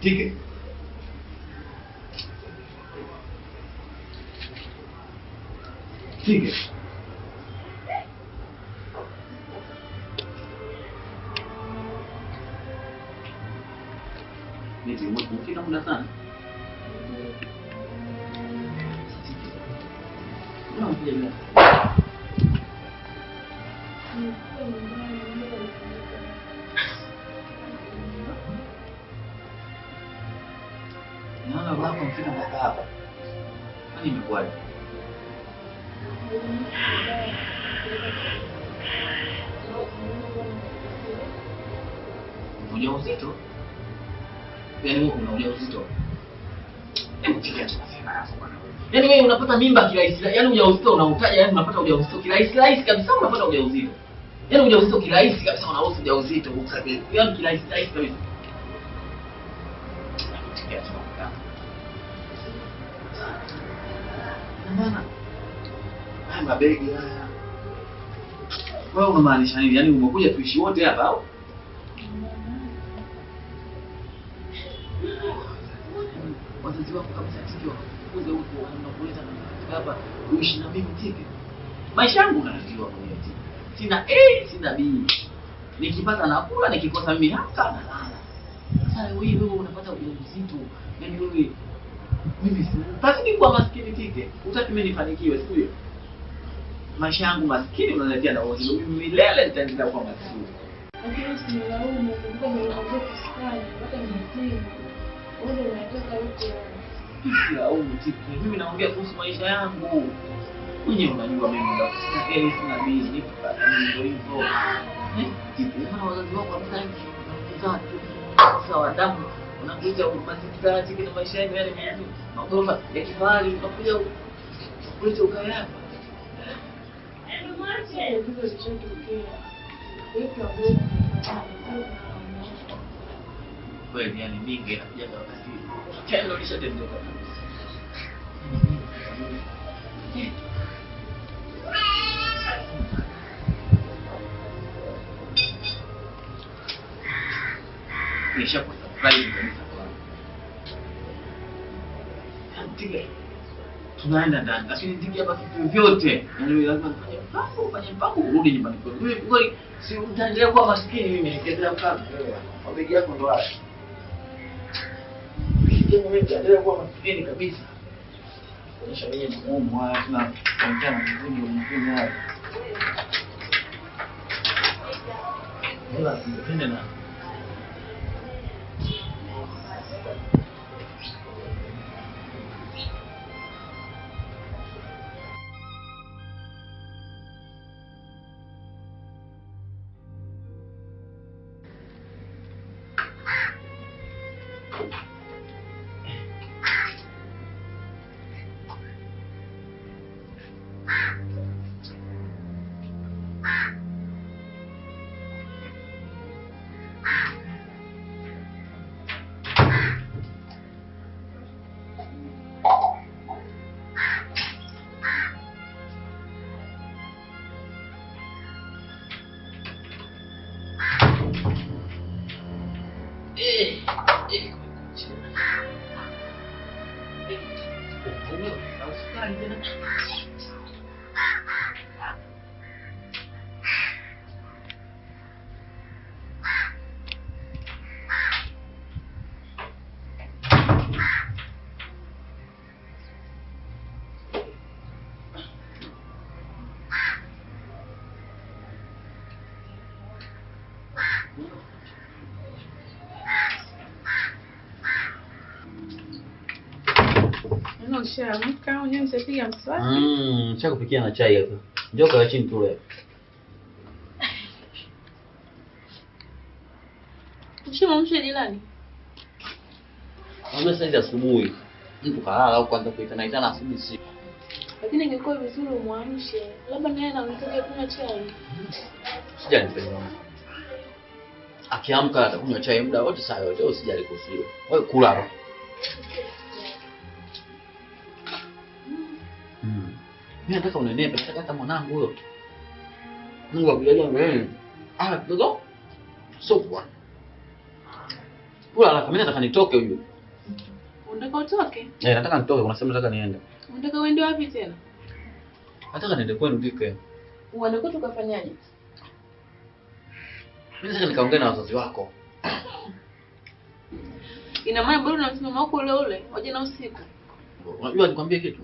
Tike. Tike. Niti umefika muda sana. Unakuja bila. Naona wako mfika mpaka hapa. Kwani imekuwaje? Ujauzito? Yaani wewe una ujauzito? Yaani wewe unapata mimba kirahisi, yaani ujauzito unautaja, yaani unapata ujauzito kirahisi kabisa, unapata ujauzito. Yaani ujauzito kirahisi kabisa, unahusu ujauzito ukabili. Yaani kirahisi kabisa. Maana haya mabegi haya. Wewe unamaanisha nini? Yaani umekuja tuishi wote hapa au? Wazazi wako kabisa sikio kukuza huko wanakuleta hapa uishi na mimi Tike. Maisha yangu unayajua mwenyewe Tike. Sina A, sina B. Nikipata nakula, nikikosa mimi hata nalala. Sasa wewe unapata ujauzito. Yaani wewe mimi sitaki kuwa maskini Tike. Utaki mimi nifanikiwe, si ndio? Maisha yangu maskini unaletea na wote. Mimi milele nitaendelea kuwa maskini. Lakini usinilaumu kwa sababu kusikani, hata mzima. Wewe unataka huko. Silaumu Tike. Mimi naongea kuhusu maisha yangu. Wewe unajua mimi ndio sina A, sina B, nipata ndio hivyo. Tike, kama wazazi wako hamtaki kuzaa tu. Sawa damu. Unakuja mazingira Tike na maisha yenu yale mimi. Magorofa ya kifahari unakuja kuleta ukaya hapa. Kweli yani mingi inakuja kwa wakati. Tendo lishatendeka kabisa. Nishakuwa surprise kabisa kwa. Tike. Tunaenda ndani lakini Tike hapa vitu vyote. Yaani lazima ufanye mpango urudi nyumbani kwako. Wewe kweli si utaendelea kuwa maskini mimi nikiendelea kukaa. Mabegi yako ndo haya. Mimi nitaendelea kuwa maskini kabisa. Kuonyesha wenye mgumu haya tuna kuongea mgumu mgumu haya. Wala sipende na Ushaamka au nyenye msapiga mswaki? Nishakupikia na chai hapa. Njoo kaa chini tule. Ushamamsha jirani? Unajua sasa asubuhi. Mtu kalala au kwanza kuitana asubuhi si. Lakini ingekuwa vizuri umwamshe. Labda naye anataka kunywa chai. Sijali mpenzi wangu. Akiamka atakunywa chai muda wote saa yote, usijali kuhusu hilo. Wewe kula hapa. Mimi nataka unenepe, nataka hata mwanangu huyo. Mungu akujalie wewe. Kidogo. Sopwa. Kula haraka, mimi nataka nitoke huyu. Unataka utoke? Nataka nitoke, unasema nataka niende. Unataka uende wapi tena? Nataka niende kwenu Dike. Unaenda tukafanyaje? Mimi nataka nikaongea na wazazi wako. Ina maana bado na msimamo wako ule ule, waje na usiku. Unajua nikwambie kitu?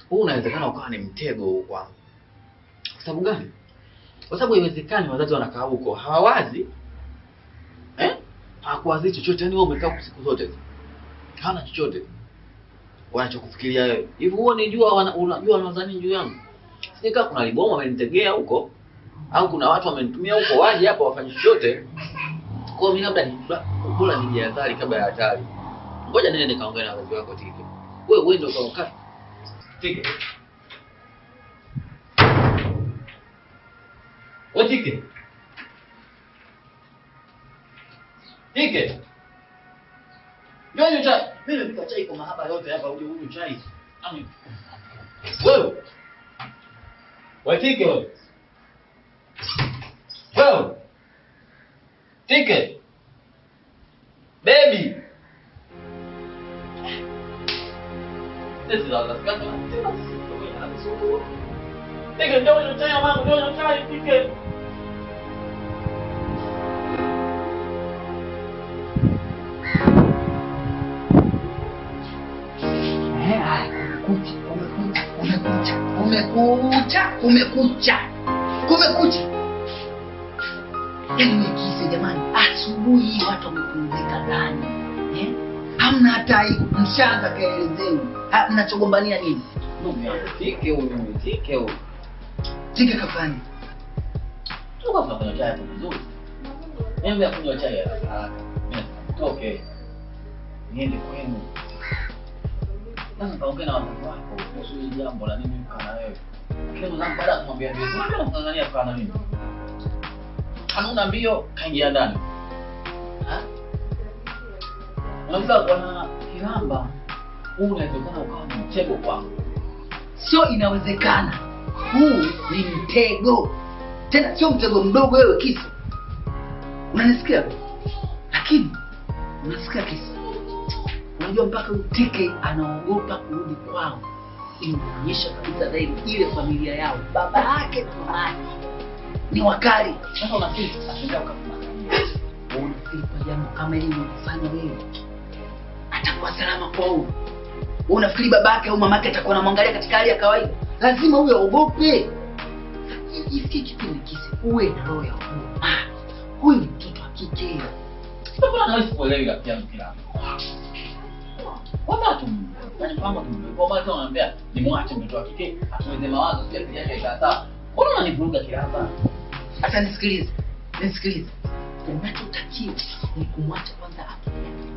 Huu unawezekana ukawa ni mtego huu kwangu. Kwa sababu gani? Kwa sababu haiwezekani wazazi wanakaa huko hawawazi. Hakuwazi chochote, yani wewe umekaa siku zote. Hana chochote. Wanachokufikiria wewe. Hivi huo ni unajua wanadhani juu yangu. Sika kuna libomu amenitegea huko au kuna watu wamenitumia huko waje hapa wafanye chochote. Kwa mimi labda ni bora nijihadhari kabla ya hatari. Ngoja nende nikaongea na wazazi wako Tike. Wewe ndio ukaokaa. Tike. Wewe Tike. Tike. Njoo chai. Mimi nimepika chai kwa mahaba yote hapa uje unywe chai. Ami. Wewe. Wewe Tike wewe. Wewe. Tike. Baby. This is all that's got to Tike njoo unywe chai mama, njoo unywe chai Tike. Kumekucha. Yaani nikise jamani, asubuhi watu wamepumzika ndani. Hamna hata aibu, mshaanza kaelezeu. Mnachogombania nini? Tike huyu, Tike huyu. Tike kafanya. Tuko tunafanya chai hapo vizuri. Mimi nakunywa chai haraka. Toke. Niende kwenu. Sasa kaongea na wazazi wako kuhusu hili jambo la nini kana wewe. Kile zangu baada ya kumwambia ndio. Unajua Tanzania kana nini? Kanuna mbio kaingia ndani. Unaweza kuona Kiramba huu unawezekana ukawa ni mtego kwangu. Sio inawezekana. Huu ni mtego. Tena sio mtego mdogo wewe Kisa. Unanisikia? Lakini unasikia Kisa. Unajua mpaka Tike anaogopa kurudi kwao. Inaonyesha kabisa dhahiri ile familia yao, baba yake na mama yake ni wakali. Sasa unafikiri ataenda ukafanya. Unafikiri kwa jambo kama hili unafanya wewe atakuwa salama kwao? Unafikiri babake au mamake atakuwa anamwangalia katika hali ya kawaida? Lazima uwe ogope. Ifike kipindi Kisi uwe na roho ya huruma. Huyu ni mtoto wa kike. Sasa anaweza kuelewa pia Kiramba. Watatu kwenye mpango tumekuwa bado tunaambia ni mwache mtoto wa kike atuweze mawazo pia pia yake sawa. Mbona unanivuruga Kiramba? Hata nisikilize. Unachotakiwa ni kumwacha kwanza akili.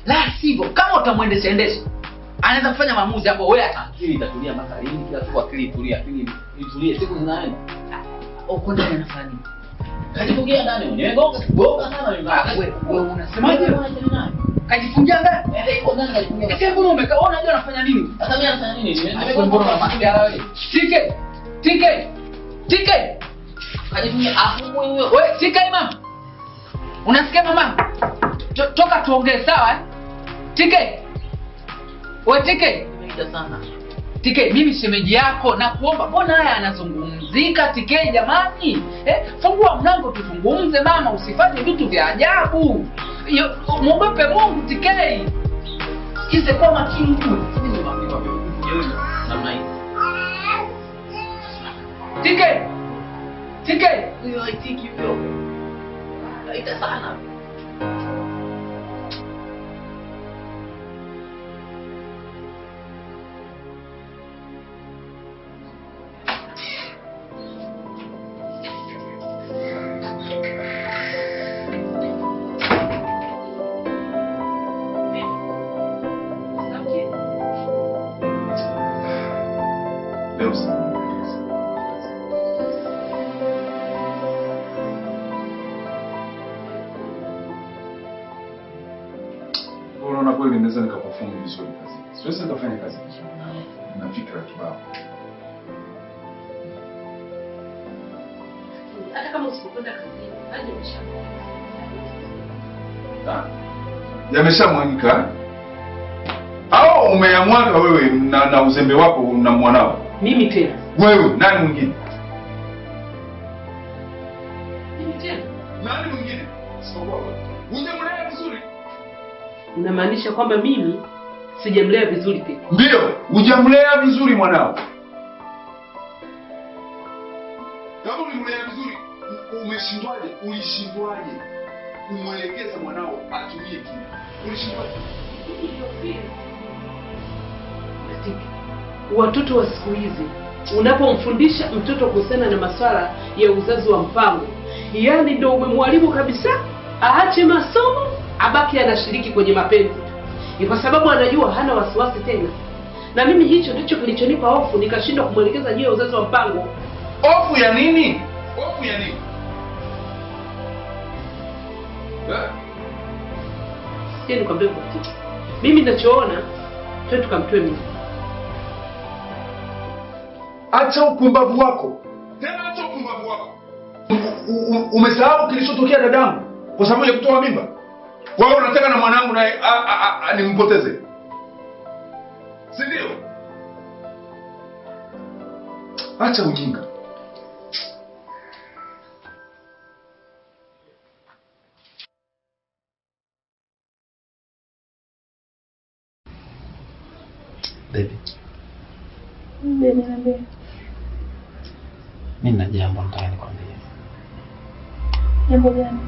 La sivyo kama utamwendesha anaweza kufanya maamuzi hapo wewe akili itatulia mpaka lini? Kila siku akili itulie siku zinaenda. Uko ndani anafanya. Kajifungia ndani unagonga sana wewe unasemaje? Kajifungia ndani? Uko ndani kajifungia. Sasa mbona umekaa unajua anafanya nini? Sasa mimi anafanya nini? Nimegomba na mapiga wewe. Tike. Kajifungia afungue huyo. Wewe Tike mama. Unasikia mama? Toka tuongee sawa Tike. Wewe Tike. Nimeita sana. Tike mimi shemeji yako na kuomba mbona haya anazungumzika Tike jamani? Fungua mlango tuzungumze mama, usifanye vitu vya ajabu. Muogope Mungu Tike. Kise kwa makini tu. Mimi nimwambia wewe namna hii. Tike. Huyo haitiki hivyo. Haita sana. Unaona kweli naweza nikakufunga vizuri kazi. Siwezi nikafanya kazi vizuri. Na fikra kibao. Hata kama usipokwenda kazini, aje mshamba. Yameshamwagika. Au umeamwaga wewe na uzembe wako na mwanao? Mimi tena. Wewe nani mwingine? Mimi tena. Nani mwingine? Sababu hujamlea vizuri. Unamaanisha kwamba mimi sijamlea vizuri pia? Ndio, hujamlea vizuri mwanao. Kama ulimlea vizuri, umeshindwaje? Ulishindwaje kumwelekeza mwanao atumie kile? Ulishindwaje? Watoto wa siku hizi, unapomfundisha mtoto kuhusiana na masuala ya uzazi wa mpango, yani ndio umemwalimu kabisa aache masomo, abaki anashiriki kwenye mapenzi. Ni kwa sababu anajua hana wasiwasi tena. Na mimi hicho ndicho kilichonipa hofu, nikashindwa kumwelekeza juu ya uzazi wa mpango. Hofu ya nini? Hofu ya nini? Sisi nikwambie kwa kitu. Mimi ninachoona, twende tukamtoe mimi. Acha upumbavu wako. Tena acha upumbavu wako. Umesahau kilichotokea dadangu kwa sababu ya kutoa mimba? Wewe unataka na mwanangu naye nimpoteze? Si ndio? Acha ujinga. Baby. Baby, niambie. Mimi na jambo nataka nikwambie. Jambo gani?